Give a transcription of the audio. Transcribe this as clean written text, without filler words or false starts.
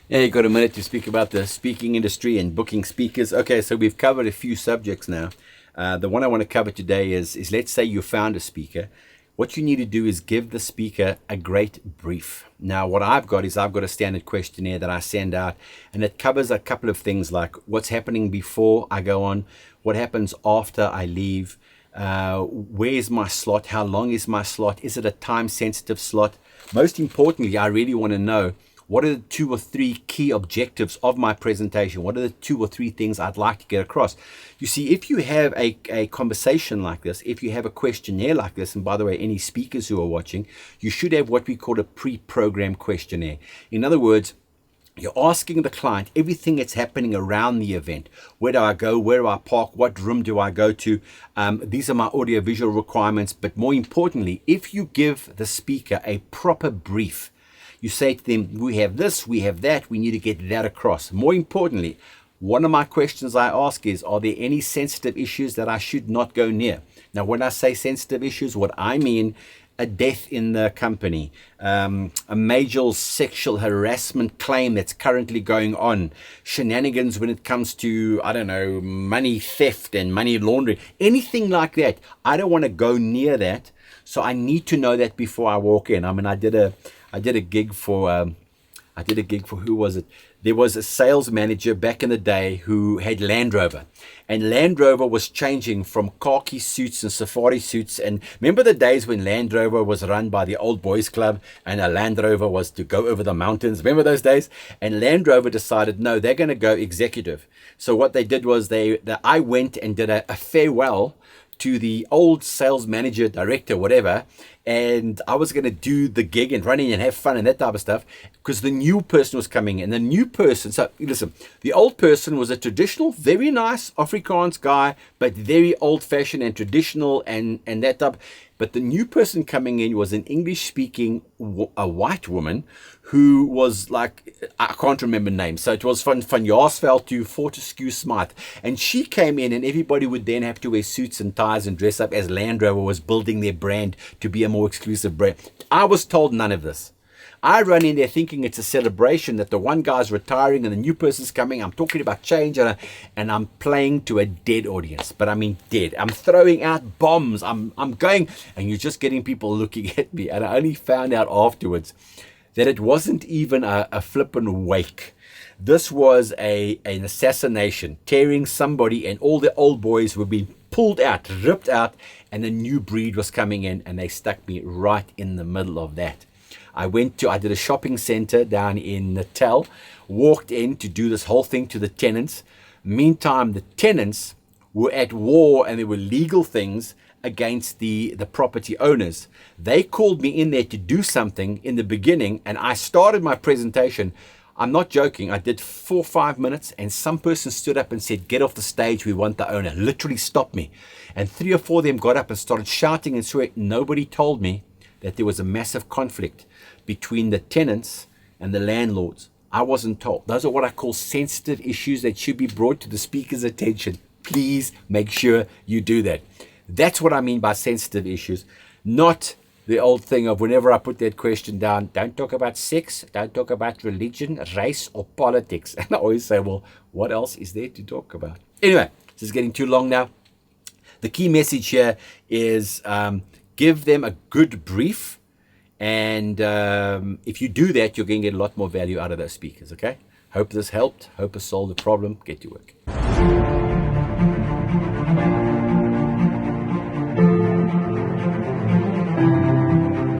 Yeah, you got a minute to speak about the speaking industry and booking speakers. Okay, so we've covered a few subjects now. The one I want to cover today is let's say you found a speaker. What you need to do is give the speaker a great brief. Now, what I've got a standard questionnaire that I send out, and it covers a couple of things like what's happening before I go on, what happens after I leave, where's my slot, how long is my slot, is it a time sensitive slot? Most importantly, I really want to know what are the two or three key objectives of my presentation? What are the two or three things I'd like to get across? You see, if you have a conversation like this, if you have a questionnaire like this, and by the way, any speakers who are watching, you should have what we call a pre-programmed questionnaire. In other words, you're asking the client everything that's happening around the event. Where do I go? Where do I park? What room do I go to? These are my audio-visual requirements. But more importantly, if you give the speaker a proper brief, you say to them, we have this, we have that, we need to get that across. More importantly, one of my questions I ask is, are there any sensitive issues that I should not go near? Now, when I say sensitive issues, what I mean, a death in the company, a major sexual harassment claim that's currently going on, shenanigans when it comes to, I don't know, money theft and money laundering, anything like that. I don't want to go near that. So I need to know that before I walk in. I mean, I did a gig for who was it? There was a sales manager back in the day who had Land Rover, and Land Rover was changing from khaki suits and safari suits. And remember the days when Land Rover was run by the old boys club and a Land Rover was to go over the mountains? Remember those days? And Land Rover decided, no, they're going to go executive. So what they did was I went and did a farewell to the old sales manager, director, whatever, and I was going to do the gig and run in and have fun and that type of stuff because the new person was coming in. The new person, so listen, the old person was a traditional, very nice Afrikaans guy, but very old-fashioned and traditional and that type. But the new person coming in was an English-speaking, a white woman who was like, I can't remember names. So it was van Jaarsveld to Fortescue Smythe. And she came in and everybody would then have to wear suits and ties and dress up as Land Rover was building their brand to be a more exclusive brand. I was told none of this. I run in there thinking it's a celebration that the one guy's retiring and the new person's coming. I'm talking about change and I'm playing to a dead audience, but I mean dead. I'm throwing out bombs. I'm going, and you're just getting people looking at me. And I only found out afterwards that it wasn't even a flippin' wake. This was an assassination, tearing somebody, and all the old boys were being pulled out, ripped out, and a new breed was coming in, and they stuck me right in the middle of that. I did a shopping center down in Natal, walked in to do this whole thing to the tenants. Meantime, the tenants were at war and there were legal things against the property owners. They called me in there to do something in the beginning, and I started my presentation. I'm not joking. I did 4 or 5 minutes, and some person stood up and said, "Get off the stage. We want the owner." Literally stopped me. And 3 or 4 of them got up and started shouting and swearing. Nobody told me that there was a massive conflict between the tenants and the landlords. I wasn't told. Those are what I call sensitive issues that should be brought to the speaker's attention. Please make sure you do that. That's what I mean by sensitive issues, not the old thing of whenever I put that question down, don't talk about sex, don't talk about religion, race, or politics. And I always say, well, what else is there to talk about? Anyway, this is getting too long now. The key message here is give them a good brief. And if you do that, you're going to get a lot more value out of those speakers, okay? Hope this helped. Hope it solved the problem. Get to work.